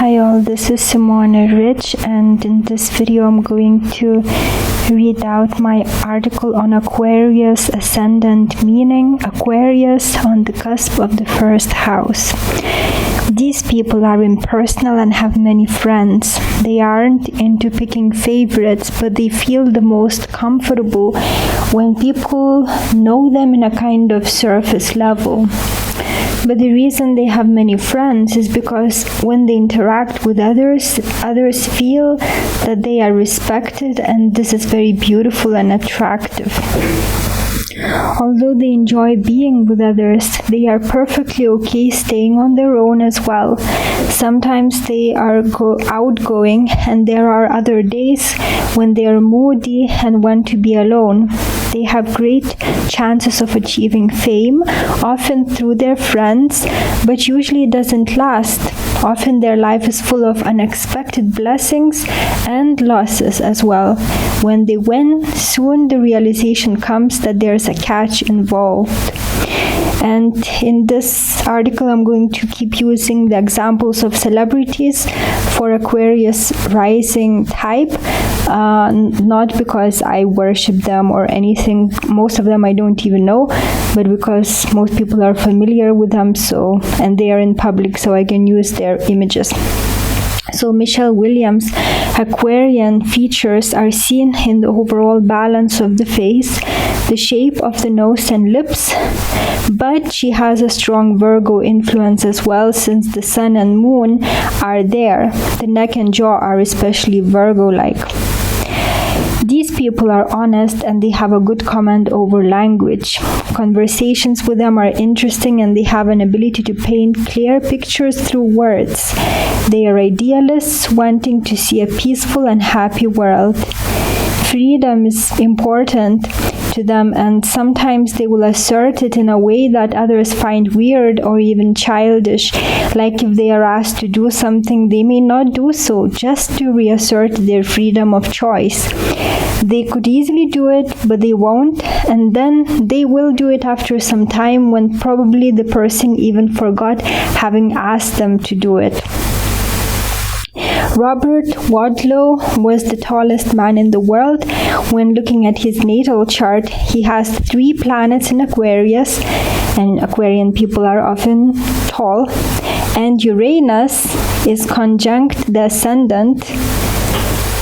Hi all, this is Simona Rich, and in this video I'm going to read out my article on Aquarius Ascendant, meaning Aquarius on the cusp of the first house. These people are impersonal and have many friends. They aren't into picking favorites, but they feel the most comfortable when people know them in a kind of surface level. But the reason they have many friends is because when they interact with others, others feel that they are respected, and this is very beautiful and attractive. Although they enjoy being with others, they are perfectly okay staying on their own as well. Sometimes they are outgoing, and there are other days when they are moody and want to be alone. They have great chances of achieving fame, often through their friends, but usually it doesn't last. Often their life is full of unexpected blessings and losses as well. When they win, soon the realization comes that there's a catch involved. And in this article, I'm going to keep using the examples of celebrities for Aquarius-rising type, not because I worship them or anything. Most of them I don't even know, but because most people are familiar with them, and they are in public, so I can use their images. So Michelle Williams' Aquarian features are seen in the overall balance of the face, the shape of the nose and lips, but she has a strong Virgo influence as well, since the sun and moon are there. The neck and jaw are especially Virgo-like. These people are honest and they have a good command over language. Conversations with them are interesting and they have an ability to paint clear pictures through words. They are idealists wanting to see a peaceful and happy world. Freedom is important to them, and sometimes they will assert it in a way that others find weird or even childish. Like if they are asked to do something, they may not do so just to reassert their freedom of choice. They could easily do it, but they won't, and then they will do it after some time when probably the person even forgot having asked them to do it. Robert Wadlow was the tallest man in the world. When looking at his natal chart, he has 3 planets in Aquarius, and Aquarian people are often tall, and Uranus is conjunct the Ascendant,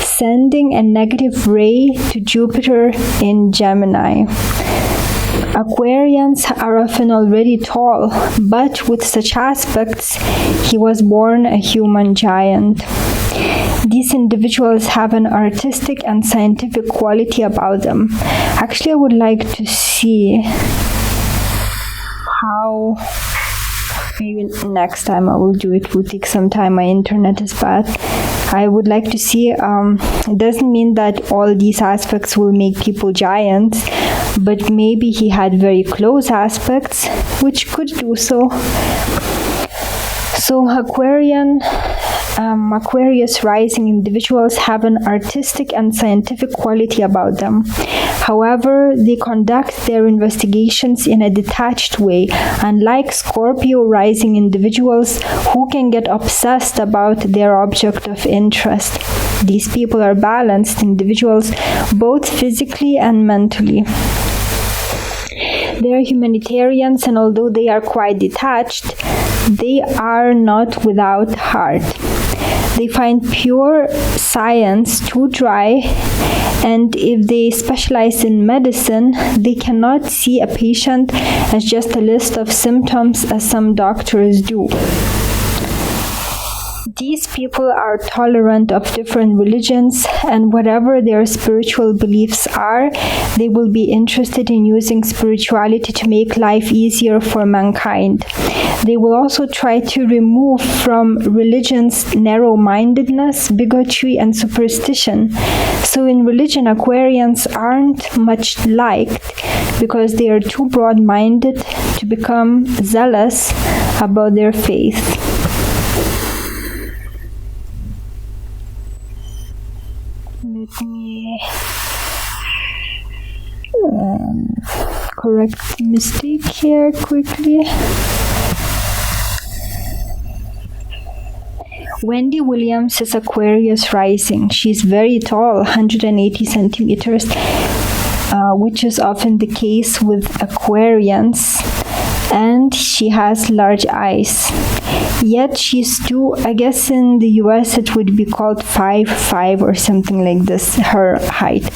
sending a negative ray to Jupiter in Gemini. Aquarians are often already tall, but with such aspects, he was born a human giant. These individuals have an artistic and scientific quality about them. Actually, I would like to see how. Maybe next time I will do it. It will take some time. My internet is bad. I would like to see, it doesn't mean that all these aspects will make people giants, but maybe he had very close aspects, which could do so. So Aquarius-rising individuals have an artistic and scientific quality about them. However, they conduct their investigations in a detached way, unlike Scorpio-rising individuals who can get obsessed about their object of interest. These people are balanced individuals, both physically and mentally. They are humanitarians, and although they are quite detached, they are not without heart. They find pure science too dry, and if they specialize in medicine, they cannot see a patient as just a list of symptoms as some doctors do. These people are tolerant of different religions, and whatever their spiritual beliefs are, they will be interested in using spirituality to make life easier for mankind. They will also try to remove from religions narrow-mindedness, bigotry, and superstition. So in religion, Aquarians aren't much liked because they are too broad-minded to become zealous about their faith. Let me correct the mistake here quickly. Wendy Williams is Aquarius rising. She's very tall, 180 centimeters, which is often the case with Aquarians, and she has large eyes. Yet she's too, I guess in the US it would be called 5'5" or something like this, her height.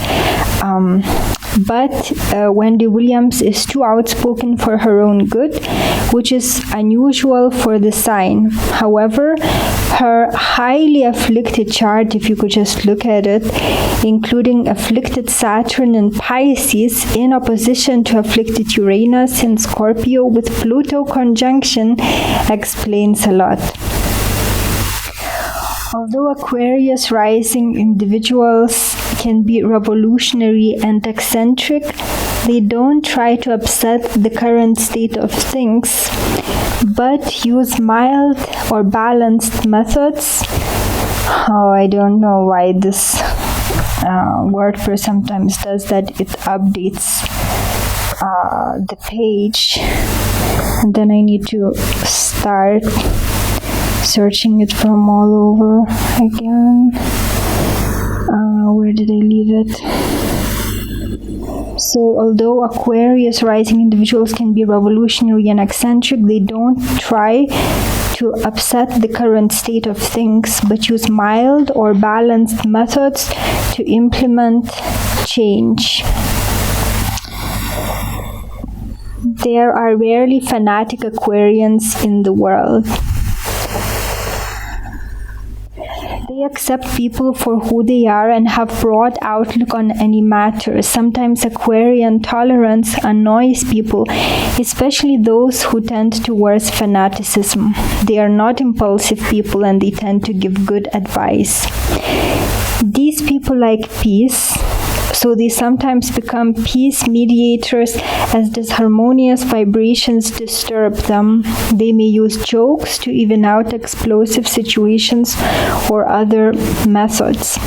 But Wendy Williams is too outspoken for her own good, which is unusual for the sign. However, her highly afflicted chart, if you could just look at it, including afflicted Saturn in Pisces in opposition to afflicted Uranus in Scorpio with Pluto conjunction, explains a lot. Although Aquarius rising individuals can be revolutionary and eccentric, they don't try to upset the current state of things, but use mild or balanced methods. Oh, I don't know why this WordPress sometimes does that. It updates the page, and then I need to start searching it from all over again. Where did I leave it? So although Aquarius rising individuals can be revolutionary and eccentric, they don't try to upset the current state of things, but use mild or balanced methods to implement change. There are rarely fanatic Aquarians in the world. They accept people for who they are and have broad outlook on any matter. Sometimes Aquarian tolerance annoys people, especially those who tend towards fanaticism. They are not impulsive people and they tend to give good advice. These people like peace, so they sometimes become peace mediators as disharmonious vibrations disturb them. They may use jokes to even out explosive situations or other methods.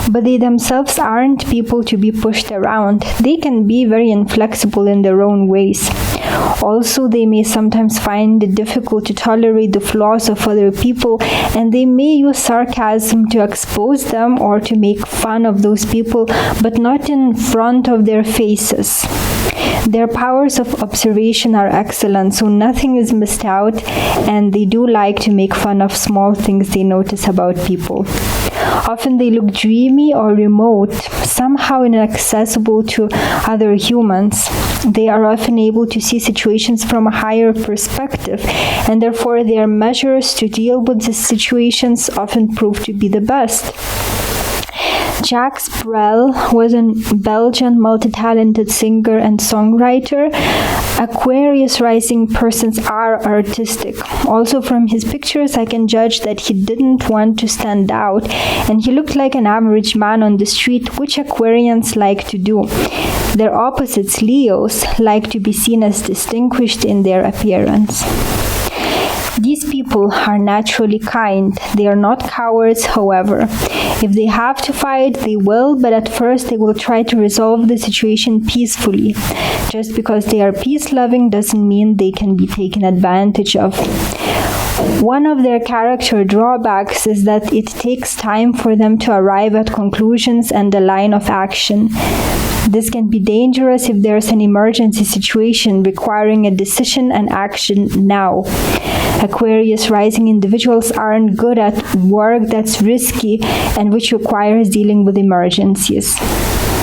But they themselves aren't people to be pushed around. They can be very inflexible in their own ways. Also, they may sometimes find it difficult to tolerate the flaws of other people, and they may use sarcasm to expose them or to make fun of those people, but not in front of their faces. Their powers of observation are excellent, so nothing is missed out, and they do like to make fun of small things they notice about people. Often they look dreamy or remote, somehow inaccessible to other humans. They are often able to see situations from a higher perspective, and therefore their measures to deal with these situations often prove to be the best. Jacques Brel was a Belgian multi-talented singer and songwriter. Aquarius rising persons are artistic. Also from his pictures I can judge that he didn't want to stand out, and he looked like an average man on the street, which Aquarians like to do. Their opposites, Leos, like to be seen as distinguished in their appearance. These people are naturally kind. They are not cowards, however. If they have to fight, they will, but at first they will try to resolve the situation peacefully. Just because they are peace-loving doesn't mean they can be taken advantage of. One of their character drawbacks is that it takes time for them to arrive at conclusions and a line of action. This can be dangerous if there's an emergency situation requiring a decision and action now. Aquarius rising individuals aren't good at work that's risky and which requires dealing with emergencies.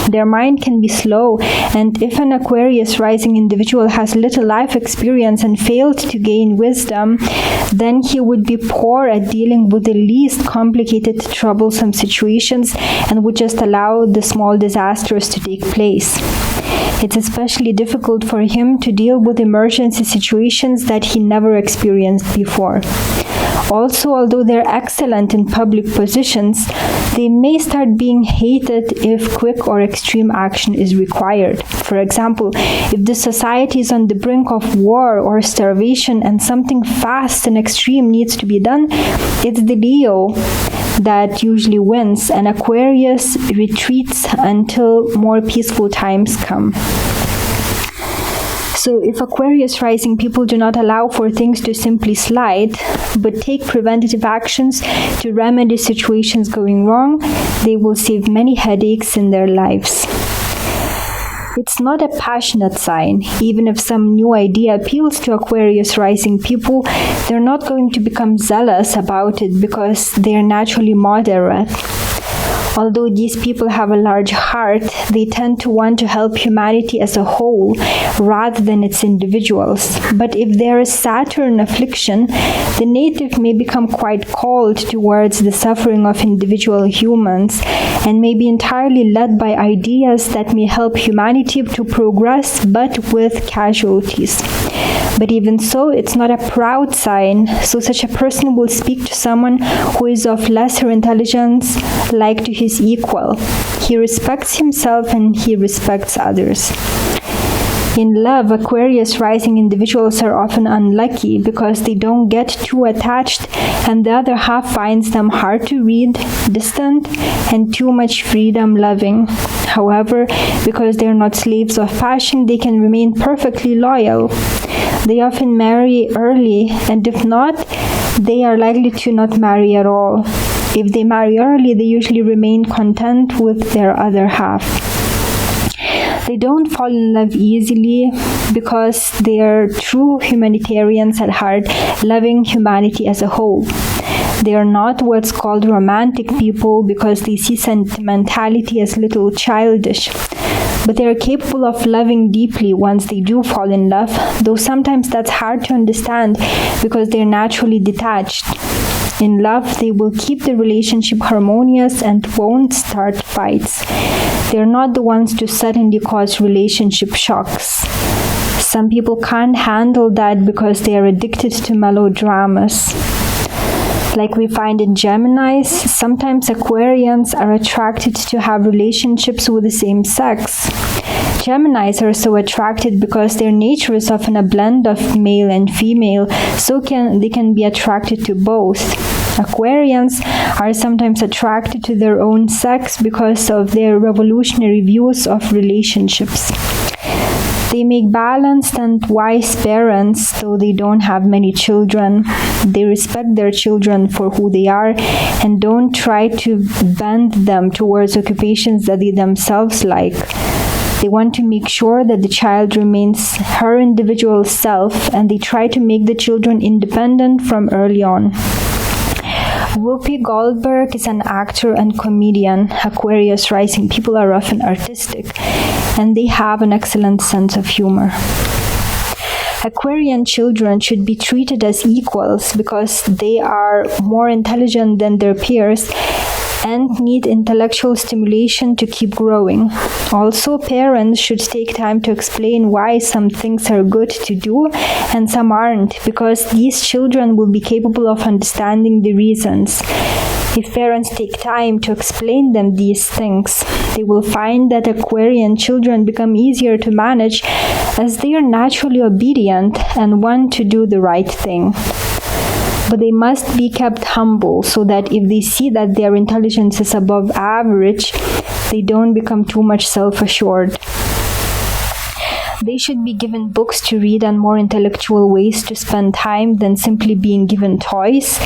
Their mind can be slow, and if an Aquarius rising individual has little life experience and failed to gain wisdom, then he would be poor at dealing with the least complicated, troublesome situations and would just allow the small disasters to take place. It's especially difficult for him to deal with emergency situations that he never experienced before. Also, although they're excellent in public positions, they may start being hated if quick or extreme action is required. For example, if the society is on the brink of war or starvation and something fast and extreme needs to be done, it's the Leo that usually wins, and Aquarius retreats until more peaceful times come. So if Aquarius rising people do not allow for things to simply slide, but take preventative actions to remedy situations going wrong, they will save many headaches in their lives. It's not a passionate sign. Even if some new idea appeals to Aquarius rising people, they're not going to become zealous about it because they are naturally moderate. Although these people have a large heart, they tend to want to help humanity as a whole rather than its individuals. But if there is Saturn affliction, the native may become quite cold towards the suffering of individual humans and may be entirely led by ideas that may help humanity to progress, but with casualties. But even so, it's not a proud sign, so such a person will speak to someone who is of lesser intelligence like to his equal. He respects himself and he respects others. In love, Aquarius rising individuals are often unlucky because they don't get too attached and the other half finds them hard to read, distant, and too much freedom loving. However, because they are not slaves of passion, they can remain perfectly loyal. They often marry early, and if not, they are likely to not marry at all. If they marry early, they usually remain content with their other half. They don't fall in love easily because they are true humanitarians at heart, loving humanity as a whole. They are not what's called romantic people because they see sentimentality as little childish. But they are capable of loving deeply once they do fall in love, though sometimes that's hard to understand because they're naturally detached. In love, they will keep the relationship harmonious and won't start fights. They're not the ones to suddenly cause relationship shocks. Some people can't handle that because they are addicted to melodramas. Like we find in Geminis, sometimes Aquarians are attracted to have relationships with the same sex. Geminis are so attracted because their nature is often a blend of male and female, so they can be attracted to both. Aquarians are sometimes attracted to their own sex because of their revolutionary views of relationships. They make balanced and wise parents, though they don't have many children. They respect their children for who they are and don't try to bend them towards occupations that they themselves like. They want to make sure that the child remains her individual self, and they try to make the children independent from early on. Whoopi Goldberg is an actor and comedian. Aquarius rising people are often artistic, and they have an excellent sense of humor. Aquarian children should be treated as equals because they are more intelligent than their peers and need intellectual stimulation to keep growing. Also, parents should take time to explain why some things are good to do and some aren't, because these children will be capable of understanding the reasons. If parents take time to explain them these things, they will find that Aquarian children become easier to manage as they are naturally obedient and want to do the right thing. But they must be kept humble so that if they see that their intelligence is above average, they don't become too much self-assured. They should be given books to read and more intellectual ways to spend time than simply being given toys,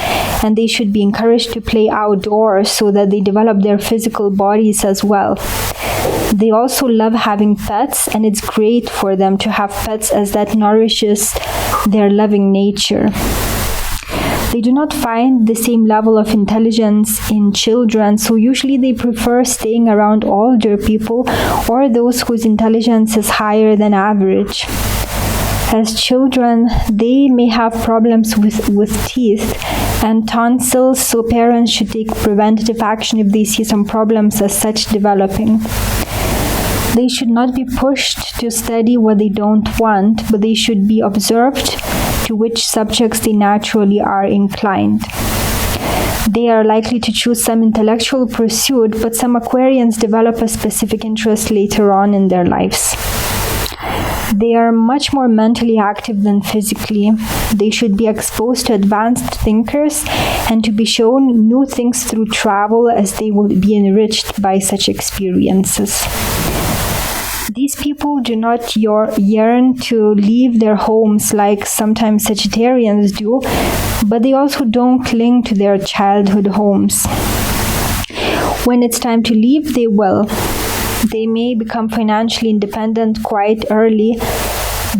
and they should be encouraged to play outdoors so that they develop their physical bodies as well. They also love having pets, and it's great for them to have pets as that nourishes their loving nature. They do not find the same level of intelligence in children, so usually they prefer staying around older people or those whose intelligence is higher than average. As children, they may have problems with teeth and tonsils, so parents should take preventative action if they see some problems as such developing. They should not be pushed to study what they don't want, but they should be observed to which subjects they naturally are inclined. They are likely to choose some intellectual pursuit, but some Aquarians develop a specific interest later on in their lives. They are much more mentally active than physically. They should be exposed to advanced thinkers and to be shown new things through travel, as they will be enriched by such experiences. These people do not yearn to leave their homes like sometimes Sagittarians do, but they also don't cling to their childhood homes. When it's time to leave, they will. They may become financially independent quite early,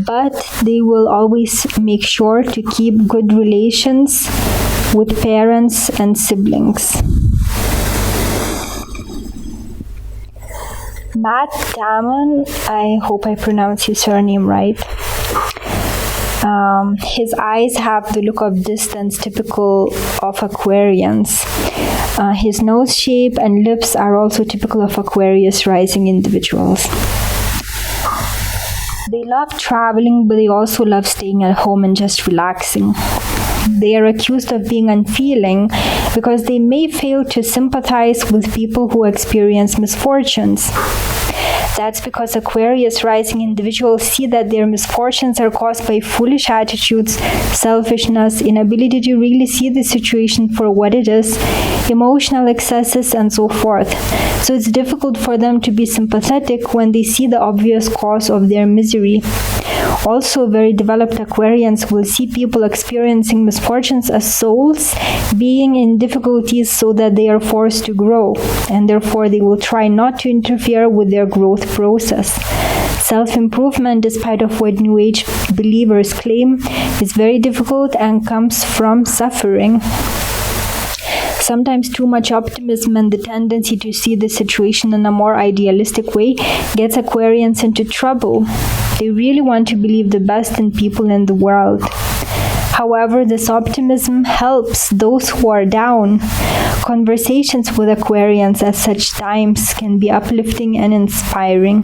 but they will always make sure to keep good relations with parents and siblings. Matt Damon, I hope I pronounce his surname right. His eyes have the look of distance typical of Aquarians. His nose shape and lips are also typical of Aquarius-rising individuals. They love traveling, but they also love staying at home and just relaxing. They are accused of being unfeeling because they may fail to sympathize with people who experience misfortunes. That's because Aquarius-rising individuals see that their misfortunes are caused by foolish attitudes, selfishness, inability to really see the situation for what it is, emotional excesses, and so forth. So it's difficult for them to be sympathetic when they see the obvious cause of their misery. Also, very developed Aquarians will see people experiencing misfortunes as souls being in difficulties so that they are forced to grow, and therefore they will try not to interfere with their growth process. Self-improvement, despite of what New Age believers claim, is very difficult and comes from suffering. Sometimes too much optimism and the tendency to see the situation in a more idealistic way gets Aquarians into trouble. They really want to believe the best in people in the world. However, this optimism helps those who are down. Conversations with Aquarians at such times can be uplifting and inspiring.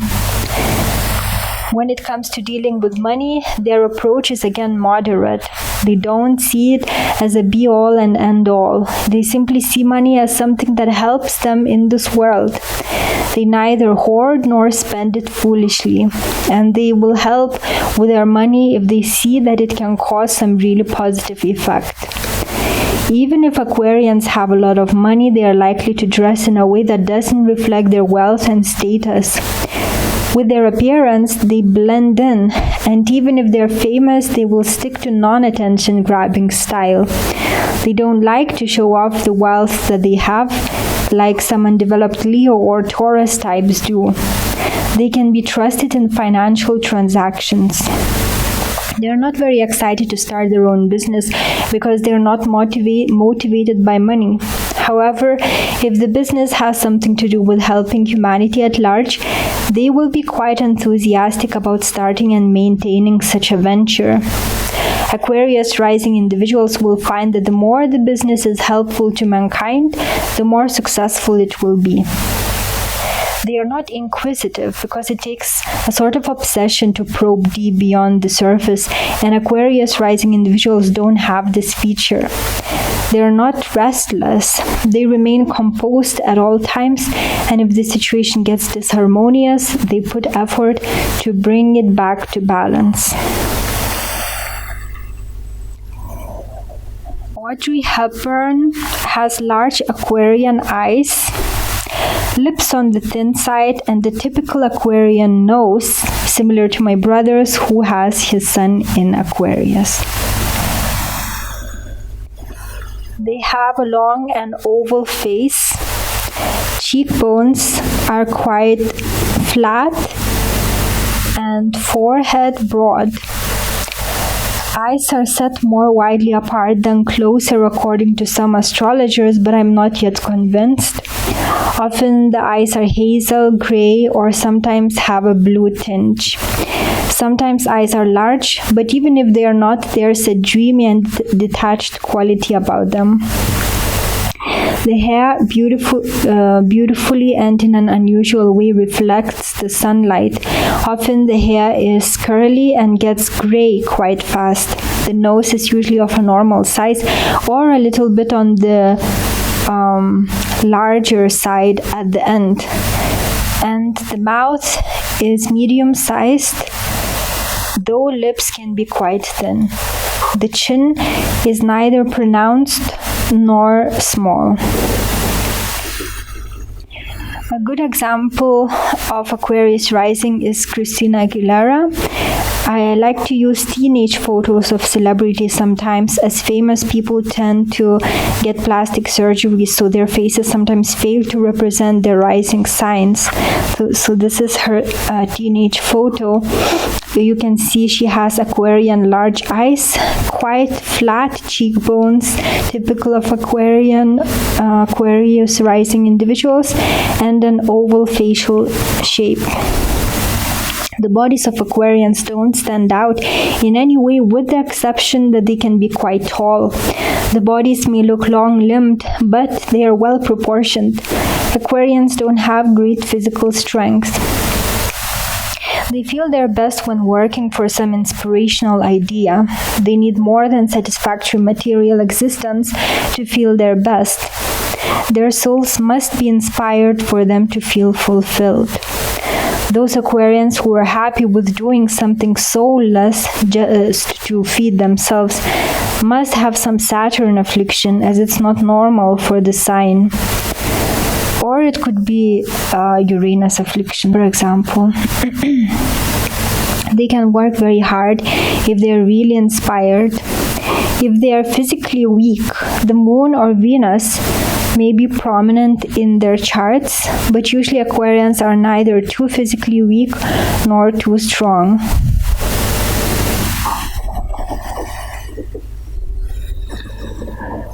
When it comes to dealing with money, their approach is again moderate. They don't see it as a be-all and end-all. They simply see money as something that helps them in this world. They neither hoard nor spend it foolishly, and they will help with their money if they see that it can cause some really positive effect. Even if Aquarians have a lot of money, they are likely to dress in a way that doesn't reflect their wealth and status. With their appearance, they blend in, and even if they're famous, they will stick to non-attention grabbing style. They don't like to show off the wealth that they have, like some undeveloped Leo or Taurus types do. They can be trusted in financial transactions. They're not very excited to start their own business because they're not motivated by money. However, if the business has something to do with helping humanity at large, they will be quite enthusiastic about starting and maintaining such a venture. Aquarius-rising individuals will find that the more the business is helpful to mankind, the more successful it will be. They are not inquisitive because it takes a sort of obsession to probe deep beyond the surface, and Aquarius-rising individuals don't have this feature. They are not restless. They remain composed at all times, and if the situation gets disharmonious, they put effort to bring it back to balance. Audrey Hepburn has large Aquarian eyes, lips on the thin side, and the typical Aquarian nose, similar to my brother's who has his sun in Aquarius. They have a long and oval face. Cheekbones are quite flat and forehead broad. Eyes are set more widely apart than closer according to some astrologers, but I'm not yet convinced. Often the eyes are hazel, gray, or sometimes have a blue tinge. Sometimes eyes are large, but even if they are not, there's a dreamy and detached quality about them. The hair beautifully and in an unusual way reflects the sunlight. Often the hair is curly and gets gray quite fast. The nose is usually of a normal size or a little bit on the larger side at the end. And the mouth is medium-sized, though lips can be quite thin. The chin is neither pronounced nor small. A good example of Aquarius rising is Christina Aguilera. I like to use teenage photos of celebrities sometimes, as famous people tend to get plastic surgery, so their faces sometimes fail to represent their rising signs. So this is her teenage photo. You can see she has Aquarian large eyes, quite flat cheekbones, typical of Aquarius rising individuals, and an oval facial shape. The bodies of Aquarians don't stand out in any way, with the exception that they can be quite tall. The bodies may look long-limbed, but they are well proportioned. Aquarians don't have great physical strength. They feel their best when working for some inspirational idea. They need more than satisfactory material existence to feel their best. Their souls must be inspired for them to feel fulfilled. Those Aquarians who are happy with doing something soulless just to feed themselves must have some Saturn affliction, as it's not normal for the sign. Or it could be Uranus affliction, for example. They can work very hard if they are really inspired. If they are physically weak, the Moon or Venus may be prominent in their charts, but usually Aquarians are neither too physically weak nor too strong.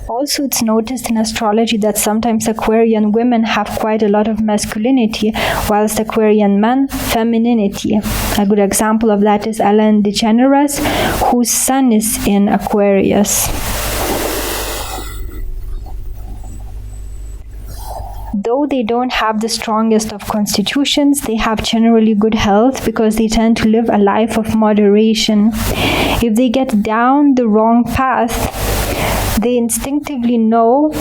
Also, it's noticed in astrology that sometimes Aquarian women have quite a lot of masculinity, whilst Aquarian men, femininity. A good example of that is Ellen DeGeneres, whose sun is in Aquarius. Though they don't have the strongest of constitutions, they have generally good health because they tend to live a life of moderation. If they get down the wrong path, they instinctively know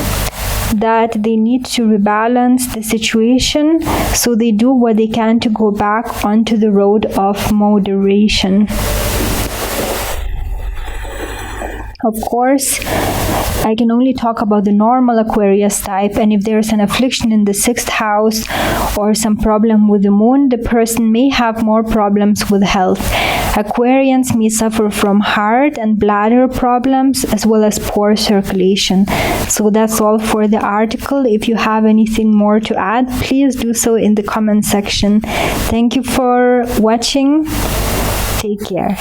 that they need to rebalance the situation, so they do what they can to go back onto the road of moderation. Of course, I can only talk about the normal Aquarius type, and if there's an affliction in the 6th house or some problem with the moon, the person may have more problems with health. Aquarians may suffer from heart and bladder problems as well as poor circulation. So that's all for the article. If you have anything more to add, please do so in the comment section. Thank you for watching. Take care.